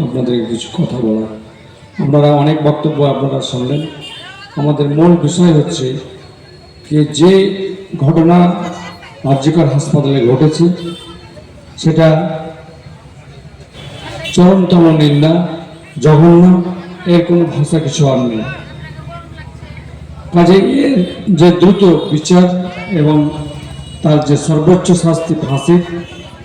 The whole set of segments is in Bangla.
আপনাদের কিছু কথা বলার। আপনারা অনেক বক্তব্য আপনারা শুনলেন। আমাদের মূল বিষয় হচ্ছে যে ঘটনা আরজিকর হাসপাতালে ঘটেছে সেটা চরমতম নিন্দা, জঘন্য, এর কোনো ভাষা কিছু আর নেই। কাজে এর যে দ্রুত বিচার এবং তার যে সর্বোচ্চ শাস্তি ফাঁসি,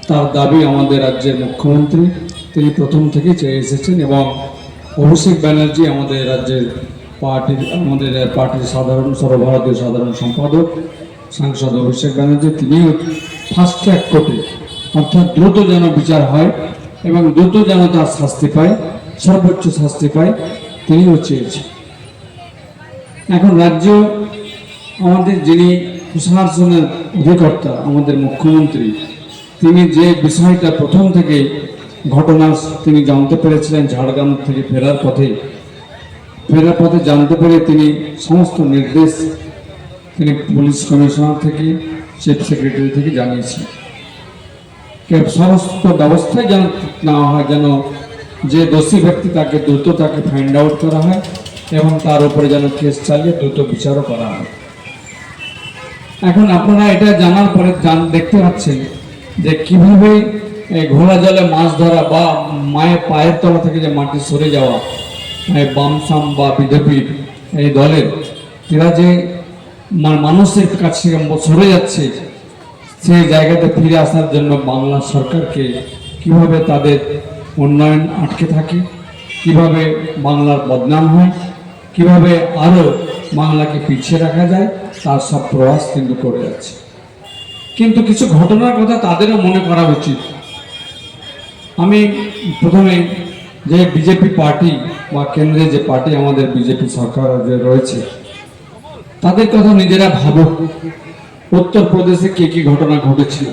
তার দাবি আমাদের রাজ্যের মুখ্যমন্ত্রী তিনি প্রথম থেকে চেয়ে এসেছেন। এবং অভিষেক ব্যানার্জি আমাদের রাজ্যের পার্টির সর্বভারতীয় সাধারণ সম্পাদক সাংসদ অভিষেক ব্যানার্জি তিনিও ফাস্ট ট্র্যাক কোর্টে, অর্থাৎ দ্রুত যেন বিচার হয় এবং দ্রুত যেন তার শাস্তি পায়, সর্বোচ্চ শাস্তি পায়, তিনিও চেয়েছেন। এখন রাজ্য আমাদের যিনি প্রশাসনের অধিকর্তা আমাদের মুখ্যমন্ত্রী, তিনি যে বিষয়টা প্রথম থেকে ঘটনা তিনি জানতে পেরেছিলেন, ঝাড়গ্রাম থেকে ফেরার পথে জানতে পেরে তিনি সমস্ত নির্দেশ তিনি পুলিশ কমিশনার থেকে চিফ সেক্রেটারি থেকে জানিয়েছেন। সমস্ত ব্যবস্থায় যেন নেওয়া হয়, যেন যে দোষী ব্যক্তি তাকে দ্রুত ফাইন্ড আউট করা হয় এবং তার উপরে যেন কেস চালিয়ে দ্রুত বিচারও করা হয়। এখন আপনারা এটা জানার পরে দেখতে পাচ্ছেন যে কিভাবে ঘোলা জলে মাছ ধরা বা মায়ের পায়ের তলা থেকে যে মাটি সরে যাওয়া, বামসাম বা বিজেপির এই দলের এরা যে মানুষের কাছে সরে যাচ্ছে, সেই জায়গাতে ফিরে আসার জন্য বাংলা সরকারকে কিভাবে তাদের উন্নয়ন আটকে থাকে, কিভাবে বাংলার বদনাম হয়, কিভাবে আরও বাংলাকে পিছিয়ে রাখা যায়, তার সব প্রয়াস কিন্তু করে যাচ্ছে। কিন্তু কিছু ঘটনার কথা তাদেরও মনে করা উচিত। আমি প্রথমে যে বিজেপি পার্টি বা কেন্দ্রে যে পার্টি আমাদের বিজেপি সরকার যে রয়েছে তাদের কথা নিজেরা ভাবুক। উত্তরপ্রদেশে কি ঘটনা ঘটেছিল,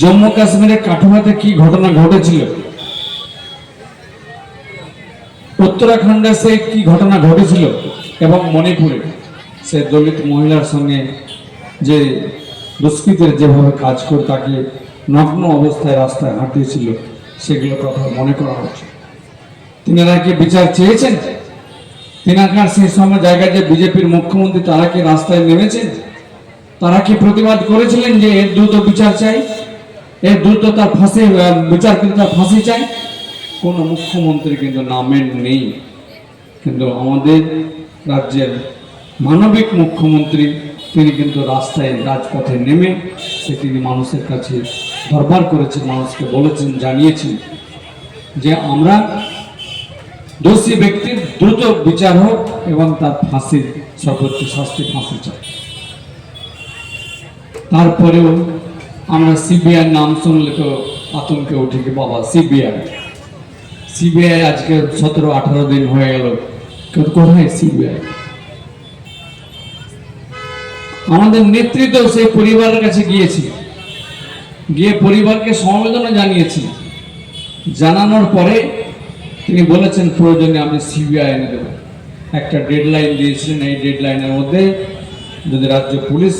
জম্মু কাশ্মীরের কাঠুয়াতে কি ঘটনা ঘটেছিল, উত্তরাখণ্ডে সে কি ঘটনা ঘটেছিল, এবং মণিপুরে সে দলিত মহিলার সঙ্গে যে দুষ্কৃতের যেভাবে কাজ করে তাকে নগ্ন অবস্থায় রাস্তায় হাঁটিয়েছিল, সেগুলো কথা মনে করা হচ্ছে। তিনারা কি বিচার চেয়েছেন? তিনাকার সেই সময় জায়গায় যে বিজেপির মুখ্যমন্ত্রী তারা কি রাস্তায় নেমেছেন? তারা কি প্রতিবাদ করেছিলেন যে এর দ্রুত বিচার চাই, এর দ্রুত তার ফাঁসি বিচার কিন্তু তার ফাঁসি চাই? কোনো মুখ্যমন্ত্রী কিন্তু নামের নেই। কিন্তু আমাদের রাজ্যের মানবিক মুখ্যমন্ত্রী তিনি কিন্তু রাস্তায় রাজপথে নেমে তিনি মানুষের কাছে দরবার করেছেন, মানুষকে বলেছেন, জানিয়েছেন যে আমরা দোষী ব্যক্তির দ্রুত বিচার হোক এবং তার ফাঁসির সর্বোচ্চ শাস্তি ফাঁসি চাই। তারপরেও আমরা সিবিআই নাম শুনলে তো আতঙ্কে উঠে কি, বাবা সিবিআই আজকে 17-18 দিন হয়ে গেল, কোথায় সিবিআই? আমাদের নেতৃত্ব সেই পরিবারের কাছে গিয়ে পরিবারকে সমবেদনা জানিয়েছি। জানানোর পরে তিনি বলেছেন প্রয়োজনে আমি সিবিআই এনে দেব। একটা ডেডলাইন দিয়েছিলেন, এই ডেডলাইনের মধ্যে যদি রাজ্য পুলিশ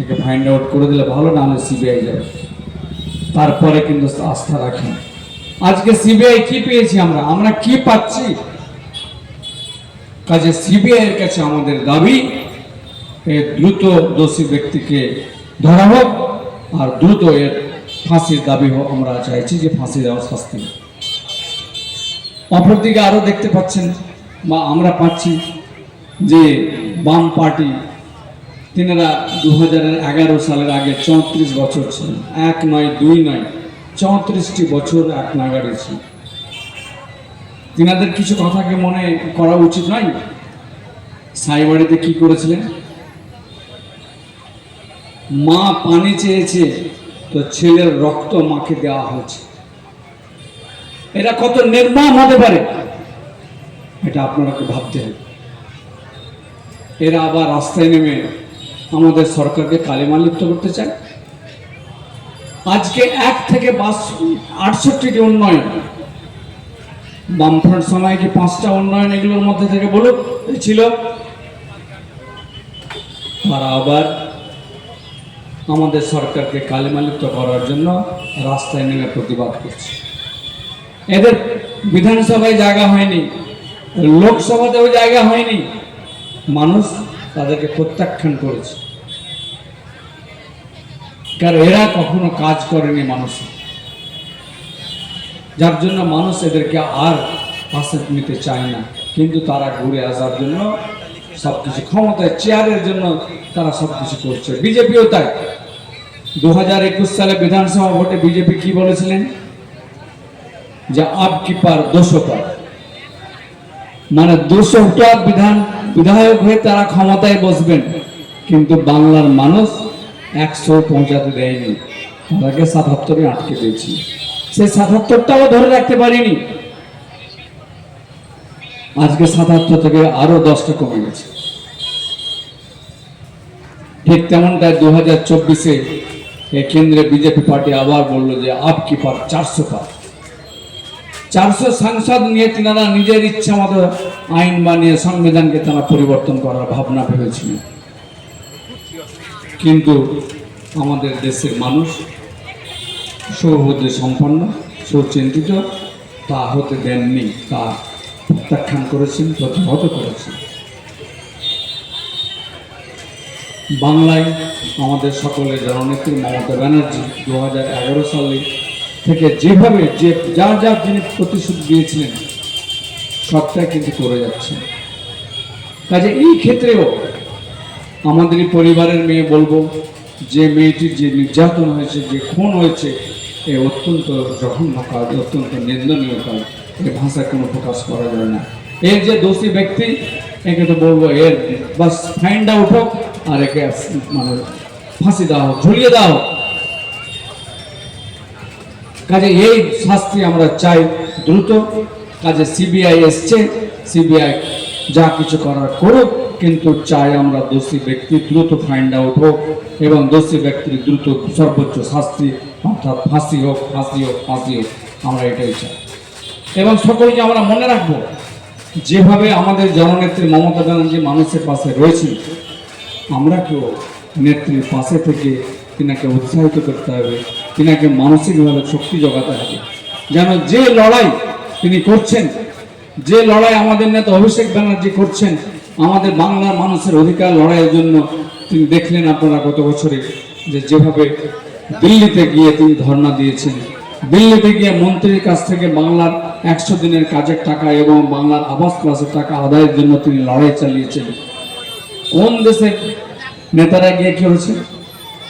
একে ফাইন্ড আউট করে দিলে ভালো, না হলে সিবিআই যাবে। তারপরে কিন্তু আস্থা রাখেন। আজকে সিবিআই কি পেয়েছি, আমরা কি পাচ্ছি? কাজে সিবিআই এর কাছে আমাদের দাবি দ্রুত দোষী ব্যক্তিকে ধরা হোক আর দ্রুত এর ফাঁসির দাবি হোক। আমরা চাইছি যে ফাঁসি দেওয়ার শাস্তি। অপরদিকে আরো দেখতে পাচ্ছেন বা আমরা পাচ্ছি যে বাম পার্টি তিনারা 2011 সালের আগে 34 বছর ছিলেন, 1 নয় 2 নয় 34টি বছর এক নাগাড়ে ছিল। তিনাদের কিছু কথাকে মনে করা উচিত নয়? সাইবাড়িতে কি করেছিলেন? মা পানি চেয়েছে তো ছেলের রক্ত মাকে দেওয়া হয়েছে। এরা কত নির্মম হতে পারে এটা আপনারাকে ভাবতে হবে। এরা আবার রাস্তায় নেমে আমাদের সরকারকে কালিমা লিপ্ত করতে চায়। আজকে 1 থেকে 68টি উন্নয়ন, বামফ্রন্ট সময় কি 5টা উন্নয়ন এগুলোর মধ্যে থেকে বলুক ছিল। তারা আবার আমাদের সরকারকে কালিমালিপ্ত করার জন্য রাস্তায় নেমে প্রতিবাদ করছে। এদের বিধানসভায় জায়গা হয়নি, লোকসভাতেও জায়গা হয়নি, মানুষ তাদেরকে প্রত্যাখ্যান করেছে, কারণ এরা কখনো কাজ করেনি মানুষের, যার জন্য মানুষ এদেরকে আর পাশে নিতে চায় না। কিন্তু তারা ঘুরে আসার জন্য সবকিছু, ক্ষমতায় চেয়ারের জন্য তারা সবকিছু করছে। বিজেপিও তাই। 2021 সালে বিধানসভা ভোটে বিজেপি কি বলেছিলেন? যে আপ কি পার 200 পার, মানে 200টা বিধায়ক হয়ে তারা ক্ষমতায় বসবেন, কিন্তু বাংলার মানুষ 100 পৌঁছাতে দেয়নি, তাদেরকে 77-এ আটকে দিয়েছি। সেই 77টাও ধরে রাখতে পারিনি। আজকে 77 থেকে আরো 10টা কমে গেছে। ঠিক তেমনটাই 2024-এ কেন্দ্রে বিজেপি পার্টি আবার বলল যে আপ কি পার 400 পার। 400 সাংসদ নিয়ে তিনারা নিজের ইচ্ছা মতো আইন বানিয়ে সংবিধানকে তারা পরিবর্তন করার ভাবনা ভেবেছিলেন, কিন্তু আমাদের দেশের মানুষ সৌহৃদয় সম্পন্ন, সুচিন্তিত, তা হতে দেননি, তা প্রত্যাখ্যান করেছেন, প্রতিহত করেছেন। বাংলায় আমাদের সকলের জননেত্রী মমতা ব্যানার্জি 2011 সালে থেকে যেভাবে যার যার যিনি প্রতিশ্রুতি দিয়েছিলেন সবটাই কিন্তু করে যাচ্ছেন। কাজে এই ক্ষেত্রেও আমাদের পরিবারের মেয়ে বলবো, যে মেয়েটির যে নির্যাতন হয়েছে, যে খুন হয়েছে, এ অত্যন্ত জঘন্য কাজ, অত্যন্ত নিন্দনীয় কাজ। এ ভাষায় কোনো প্রকাশ করা যায় না। এর যে দোষী ব্যক্তি, একে তো বলবো এর বাস ফাইন্ড আউট হোক, আর একে মানে ফাঁসি দেওয়া হোক, ঝুলিয়ে দেওয়া হোক। কাজে এই শাস্তি আমরা চাই দ্রুত। কাজে সিবিআই এসছে, সিবিআই যা কিছু করার করুক, কিন্তু চাই আমরা দোষী ব্যক্তি দ্রুত ফাইন্ড আউট হোক এবং দোষী ব্যক্তির দ্রুত সর্বোচ্চ শাস্তি, অর্থাৎ ফাঁসি হোক, ফাঁসি হোক, ফাঁসি হোক, আমরা এটাই চাই। এবং সকলকে আমরা মনে রাখবো, যেভাবে আমাদের জননেত্রী মমতা ব্যানার্জি মানুষের পাশে রয়েছেন, আমরা কেউ নেত্রীর পাশে থেকে তিনাকে উৎসাহিত করতে হবে, তিনাকে মানসিকভাবে শক্তি জোগাতে হবে, যেন যে লড়াই তিনি করছেন, যে লড়াই আমাদের নেতা অভিষেক ব্যানার্জি করছেন আমাদের বাংলার মানুষের অধিকার লড়াইয়ের জন্য, তিনি দেখলেন আপনারা গত বছরে যেভাবে দিল্লিতে গিয়ে তিনি ধর্ণা দিয়েছেন, দিল্লিতে গিয়ে মন্ত্রীর কাছ থেকে বাংলার 100 দিনের কাজের টাকা এবং বাংলার আবাস ক্লাসের টাকা আদায়ের জন্য তিনি লড়াই চালিয়েছেন। কোন দেশের নেতারা গিয়ে কি হয়েছে?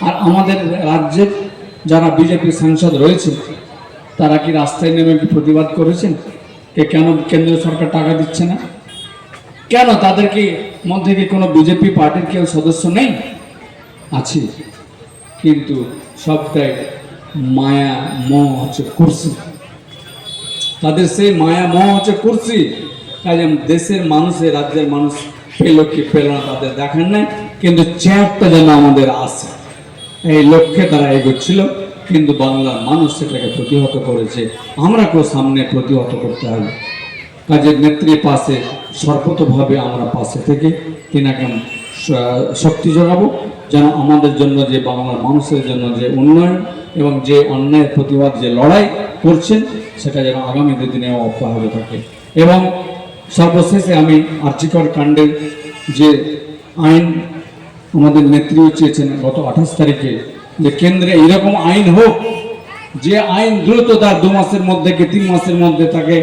আর আমাদের রাজ্যের যারা বিজেপি সাংসদ রয়েছে, তারা কি রাস্তায় নেমে কি প্রতিবাদ করেছেন? কেন কেন্দ্রীয় সরকার টাকা দিচ্ছে না? কেন তাদের কি মধ্যে কি কোনো বিজেপি পার্টির কেউ সদস্য নেই? আছে, কিন্তু সবটাই মায়া মোহ হচ্ছে কুর্সি। তাদের সেই মায়া মোহ হচ্ছে কুর্সি। কাজে দেশের মানুষের, রাজ্যের মানুষ পেল কি পেল না তাদের দেখার নাই, কিন্তু চেয়ারটা যেন আমাদের আসে, এই লক্ষ্যে তারা এগোচ্ছিল। কিন্তু বাংলার মানুষ সেটাকে প্রতিহত করেছে। আমরা কেউ সামনে প্রতিহত করতে হবে। কাজের নেত্রীর পাশে সর্বতভাবে আমরা পাশে থেকে তিনাকে শক্তি যোগাবো, যেন আমাদের জন্য, যে বাংলার মানুষের জন্য যে উন্নয়ন এবং যে অন্যায়ের প্রতিবাদ যে লড়াই করছেন, সেটা যেন আগামী দিনে অব্যাহত থাকে। এবং সর্বশেষে আমি আরজিকর কাণ্ডের যে আইন আমাদের নেত্রী চেয়েছেন গত 28 তারিখে, যে কেন্দ্রে এরকম আইন হোক, যে আইন দ্রুত তার 2 মাসের মধ্যে কি 3 মাসের মধ্যে তাকে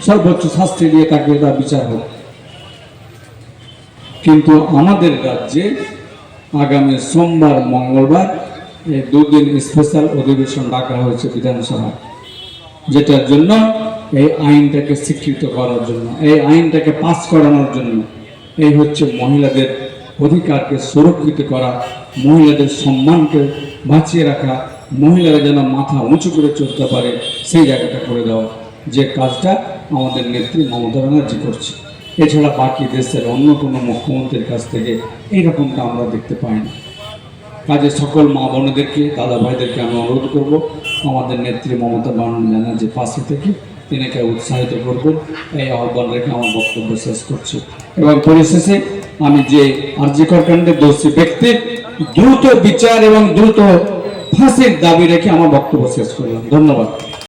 সর্বোচ্চ শাস্তি দিয়ে তাকে তার বিচার হোক। কিন্তু আমাদের রাজ্যে আগামী সোমবার, মঙ্গলবার এই 2 দিন স্পেশাল অধিবেশন ডাকা হয়েছে বিধানসভা, যেটার জন্য এই আইনটাকে স্বীকৃত করার জন্য, এই আইনটাকে পাস করানোর জন্য। এই হচ্ছে মহিলাদের অধিকারকে সুরক্ষিত করা, মহিলাদের সম্মানকে বাঁচিয়ে রাখা, মহিলারা যেন মাথা উঁচু করে চলতে পারে, সেই জায়গাটা করে দেওয়া, যে কাজটা আমাদের নেত্রী মমতা ব্যানার্জি করছে। এছাড়া বাকি দেশের অন্য কোনো মুখ্যমন্ত্রীর কাছ থেকে এইরকমটা আমরা দেখতে পাই না। কাজে সকল মা বোনেদেরকে, দাদা ভাইদেরকে আমি অনুরোধ করব, আমাদের নেত্রী মমতা ব্যানার্জির পাশে থেকে তিনিকে উৎসাহিত করবেন, এই আহ্বান রেখে আমার বক্তব্য শেষ করছি। এবং পরিশেষে আমি যে আরজিকর কাণ্ডের দোষী ব্যক্তির দ্রুত বিচার এবং দ্রুত ফাঁসির দাবি রেখে আমার বক্তব্য শেষ করলাম। ধন্যবাদ।